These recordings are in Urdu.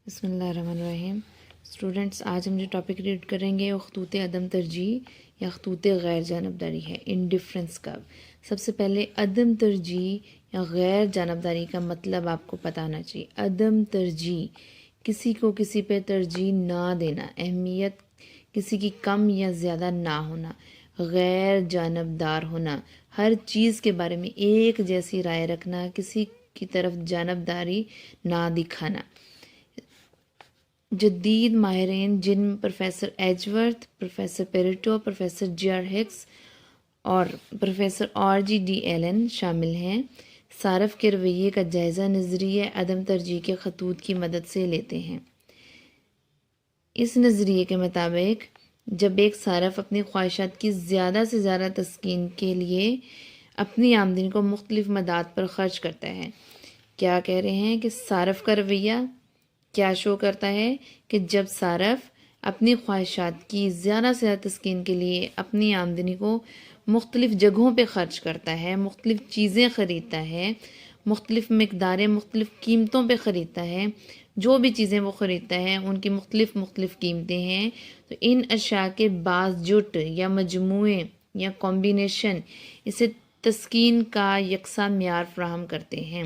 بسم اللہ الرحمن الرحیم۔ اسٹوڈنٹس، آج ہم جو ٹاپک ریڈ کریں گے وہ خطوط عدم ترجیح یا خطوط غیر جانبداری ہے، انڈیفرنس کرو۔ سب سے پہلے عدم ترجیح یا غیر جانبداری کا مطلب آپ کو پتہ ہونا چاہیے۔ عدم ترجیح، کسی کو کسی پہ ترجیح نہ دینا، اہمیت کسی کی کم یا زیادہ نہ ہونا۔ غیر جانبدار ہونا، ہر چیز کے بارے میں ایک جیسی رائے رکھنا، کسی کی طرف جانبداری نہ دکھانا۔ جدید ماہرین جن میں professor Edgeworth, professor Pareto, professor G R Hicks اور professor R G D Allen شامل ہیں، صارف کے رویے کا جائزہ نظریہ عدم ترجیح کے خطوط کی مدد سے لیتے ہیں۔ اس نظریے کے مطابق جب ایک صارف اپنی خواہشات کی زیادہ سے زیادہ تسکین کے لیے اپنی آمدنی کو مختلف مدات پر خرچ کرتا ہے، کیا کہہ رہے ہیں کہ صارف کا رویہ کیا شو کرتا ہے کہ جب صارف اپنی خواہشات کی زیادہ سے زیادہ تسکین کے لیے اپنی آمدنی کو مختلف جگہوں پہ خرچ کرتا ہے، مختلف چیزیں خریدتا ہے، مختلف مقداریں مختلف قیمتوں پہ خریدتا ہے، جو بھی چیزیں وہ خریدتا ہے ان کی مختلف قیمتیں ہیں، تو ان اشیاء کے بعض جٹ یا مجموعے یا کمبینیشن اسے تسکین کا یکساں معیار فراہم کرتے ہیں۔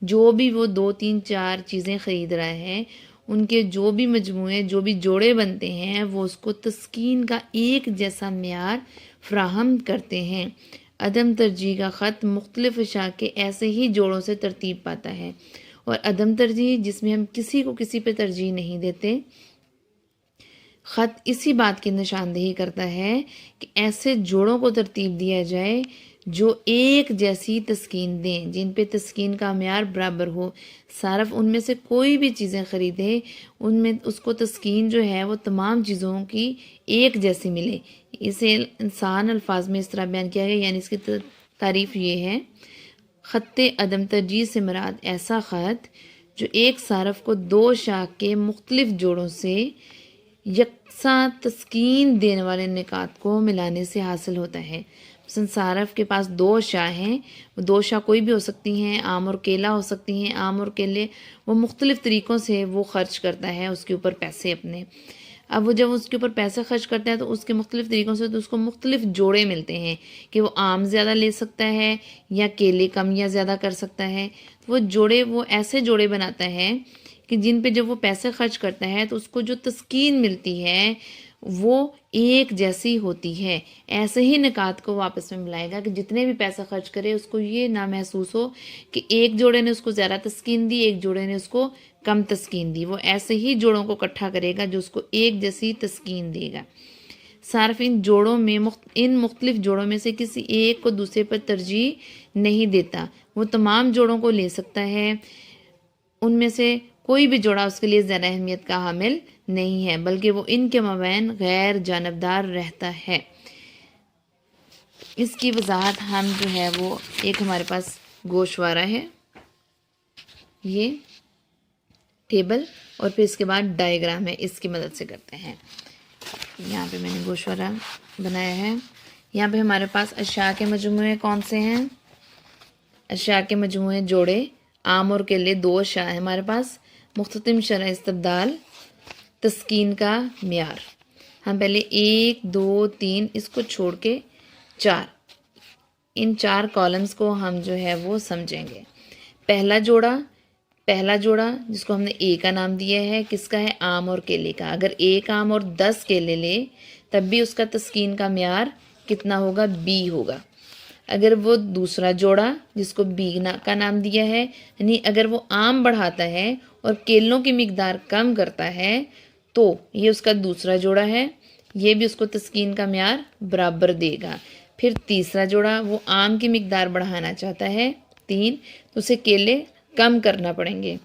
جو بھی وہ 2 3 4 چیزیں خرید رہا ہے، ان کے جو بھی مجموعے، جو بھی جوڑے بنتے ہیں، وہ اس کو تسکین کا ایک جیسا معیار فراہم کرتے ہیں۔ عدم ترجیح کا خط مختلف اشیاء کے ایسے ہی جوڑوں سے ترتیب پاتا ہے، اور عدم ترجیح جس میں ہم کسی کو کسی پہ ترجیح نہیں دیتے، خط اسی بات کی نشاندہی کرتا ہے کہ ایسے جوڑوں کو ترتیب دیا جائے جو ایک جیسی تسکین دیں، جن پہ تسکین کا معیار برابر ہو۔ صارف ان میں سے کوئی بھی چیزیں خریدے، ان میں اس کو تسکین جو ہے وہ تمام چیزوں کی ایک جیسی ملے۔ اسے انسان الفاظ میں اس طرح بیان کیا گیا، یعنی اس کی تعریف یہ ہے: خط عدم ترجیح سے مراد ایسا خط جو ایک صارف کو 2 اشیاء کے مختلف جوڑوں سے یکساں تسکین دینے والے نکات کو ملانے سے حاصل ہوتا ہے۔ مثلا صارف کے پاس 2 اشیاء ہیں، وہ 2 اشیاء کوئی بھی ہو سکتی ہیں، آم اور کیلا ہو سکتی ہیں۔ آم اور کیلے وہ مختلف طریقوں سے وہ خرچ کرتا ہے اس کے اوپر پیسے اپنے۔ اب وہ جب اس کے اوپر پیسے خرچ کرتا ہے تو اس کے مختلف طریقوں سے تو اس کو مختلف جوڑے ملتے ہیں کہ وہ آم زیادہ لے سکتا ہے یا کیلے کم یا زیادہ کر سکتا ہے۔ وہ جوڑے، وہ ایسے جوڑے بناتا ہے کہ جن پہ جب وہ پیسے خرچ کرتا ہے تو اس کو جو تسکین ملتی ہے وہ ایک جیسی ہوتی ہے۔ ایسے ہی نکات کو وہ آپس میں ملائے گا کہ جتنے بھی پیسہ خرچ کرے اس کو یہ نہ محسوس ہو کہ ایک جوڑے نے اس کو زیادہ تسکین دی، ایک جوڑے نے اس کو کم تسکین دی۔ وہ ایسے ہی جوڑوں کو اکٹھا کرے گا جو اس کو ایک جیسی تسکین دے گا۔ صارف ان مختلف جوڑوں میں سے کسی ایک کو دوسرے پر ترجیح نہیں دیتا، وہ تمام جوڑوں کو لے سکتا ہے۔ ان میں سے کوئی بھی جوڑا اس کے لیے زیادہ اہمیت کا حامل نہیں ہے، بلکہ وہ ان کے مابین غیر جانبدار رہتا ہے۔ اس کی وضاحت ہم جو ہے وہ ایک ہمارے پاس گوشوارہ ہے، یہ ٹیبل، اور پھر اس کے بعد ڈائیگرام ہے، اس کی مدد سے کرتے ہیں۔ یہاں پہ میں نے گوشوارہ بنایا ہے۔ یہاں پہ ہمارے پاس اشیاء کے مجموعے کون سے ہیں؟ اشیاء کے مجموعے جوڑے آم اور کیلے 2 اشیاء ہیں ہمارے پاس۔ مختتم شرح استبدال، تسکین کا معیار۔ ہم پہلے 1 2 3 اس کو چھوڑ کے 4، ان 4 کالمز کو ہم جو ہے وہ سمجھیں گے۔ پہلا جوڑا جس کو ہم نے A کا نام دیا ہے، کس کا ہے؟ آم اور کیلے کا۔ اگر 1 آم اور 10 کیلے لے تب بھی اس کا تسکین کا معیار کتنا ہوگا؟ B ہوگا۔ اگر وہ دوسرا جوڑا جس کو B کا نام دیا ہے، یعنی اگر وہ آم بڑھاتا ہے اور کیلوں کی مقدار کم کرتا ہے تو یہ اس کا دوسرا جوڑا ہے، یہ بھی اس کو تسکین کا معیار برابر دے گا۔ پھر تیسرا جوڑا، وہ آم کی مقدار بڑھانا چاہتا ہے 3، تو اسے کیلے کم کرنا پڑیں گے۔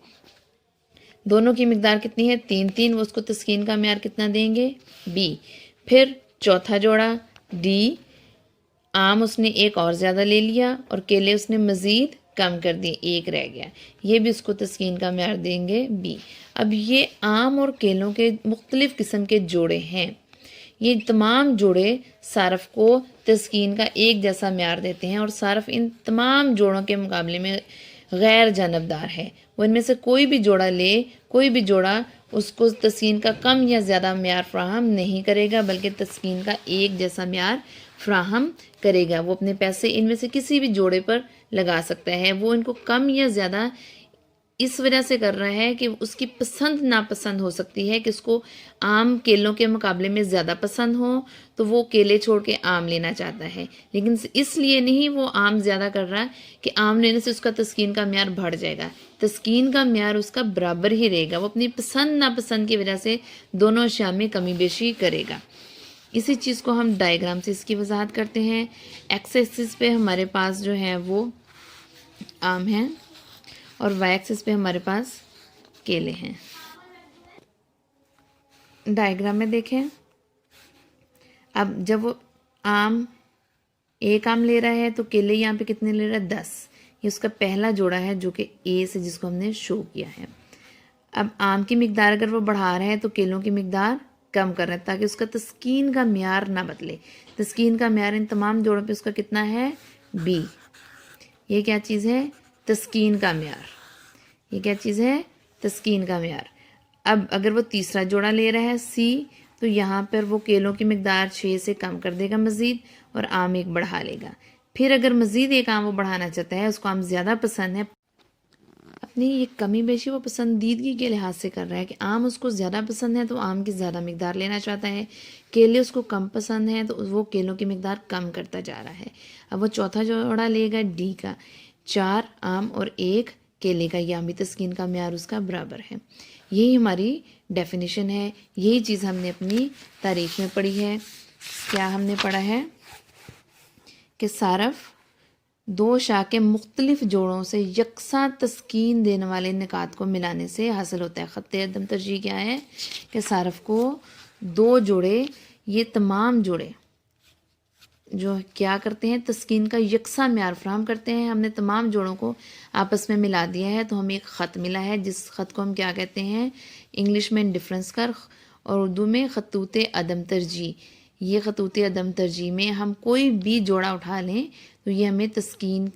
دونوں کی مقدار کتنی ہے؟ 3 3، وہ اس کو تسکین کا معیار کتنا دیں گے؟ B۔ پھر چوتھا جوڑا D، آم اس نے 1 اور زیادہ لے لیا اور کیلے اس نے مزید کم کر دیے، 1 رہ گیا، یہ بھی اس کو تسکین کا معیار دیں گے B۔ اب یہ آم اور کیلوں کے مختلف قسم کے جوڑے ہیں، یہ تمام جوڑے صارف کو تسکین کا ایک جیسا معیار دیتے ہیں، اور صارف ان تمام جوڑوں کے مقابلے میں غیر جانبدار ہے، وہ ان میں سے کوئی بھی جوڑا لے، کوئی بھی جوڑا اس کو تسکین کا کم یا زیادہ معیار فراہم نہیں کرے گا، بلکہ تسکین کا ایک جیسا معیار فراہم کرے گا۔ وہ اپنے پیسے ان میں سے کسی بھی جوڑے پر لگا سکتا ہے۔ وہ ان کو کم یا زیادہ اس وجہ سے کر رہا ہے کہ اس کی پسند ناپسند ہو سکتی ہے، کہ اس کو آم کیلوں کے مقابلے میں زیادہ پسند ہو تو وہ کیلے چھوڑ کے آم لینا چاہتا ہے، لیکن اس لیے نہیں وہ آم زیادہ کر رہا کہ آم لینے سے اس کا تسکین کا معیار بڑھ جائے گا۔ تسکین کا معیار اس کا برابر ہی رہے گا، وہ اپنی پسند ناپسند کی وجہ سے دونوں اشیاء میں کمی بیشی کرے گا۔ اسی چیز کو ہم ڈائیگرام سے اس کی وضاحت کرتے ہیں۔ ایکس ایکسس پہ ہمارے پاس جو ہے وہ آم ہیں اور وائی ایکسس پہ ہمارے پاس کیلے ہیں۔ ڈائیگرام میں دیکھیں، اب جب وہ ایک آم لے رہا ہے تو کیلے یہاں پہ کتنے لے رہا ہے؟ 10۔ یہ اس کا پہلا جوڑا ہے جو کہ اے سے، جس کو ہم نے شو کیا ہے۔ اب آم کی مقدار اگر وہ بڑھا رہا ہے تو کیلوں کی مقدار کم کر رہا ہے، تاکہ اس کا تسکین کا معیار نہ بدلے۔ تسکین کا معیار ان تمام جوڑوں پہ اس کا کتنا ہے؟ بی۔ یہ کیا چیز ہے؟ تسکین کا معیار۔ یہ کیا چیز ہے؟ تسکین کا معیار۔ اب اگر وہ تیسرا جوڑا لے رہا ہے سی، تو یہاں پر وہ کیلوں کی مقدار 6 سے کم کر دے گا مزید، اور آم ایک بڑھا لے گا۔ پھر اگر مزید ایک آم وہ بڑھانا چاہتا ہے، اس کو آم زیادہ پسند ہے، اپنی یہ کمی بیشی وہ پسندیدگی کے لحاظ سے کر رہا ہے کہ آم اس کو زیادہ پسند ہے تو آم کی زیادہ مقدار لینا چاہتا ہے، کیلے اس کو کم پسند ہیں تو وہ کیلوں کی مقدار کم کرتا جا رہا ہے۔ اب وہ چوتھا جوڑا لے گا ڈی کا، 4 آم اور 1 کیلے کا، یہاں بھی تسکین کا معیار اس کا برابر ہے۔ یہی ہماری ڈیفینیشن ہے، یہی چیز ہم نے اپنی تعریف میں پڑھی ہے۔ کیا ہم نے پڑھا ہے کہ صارف دو اشیاء کے مختلف جوڑوں سے یکساں تسکین دینے والے نکات کو ملانے سے حاصل ہوتا ہے۔ خط عدم ترجیح کیا ہے کہ صارف کو دو جوڑے، یہ تمام جوڑے جو کیا کرتے ہیں، تسکین کا یکساں معیار فراہم کرتے ہیں۔ ہم نے تمام جوڑوں کو آپس میں ملا دیا ہے تو ہمیں ایک خط ملا ہے، جس خط کو ہم کیا کہتے ہیں؟ انگلش میں انڈیفرنس کرو اور اردو میں خطوط عدم ترجیح۔ یہ خطوط عدم ترجیح میں ہم کوئی بھی جوڑا اٹھا لیں تو یہ ہمیں تسکین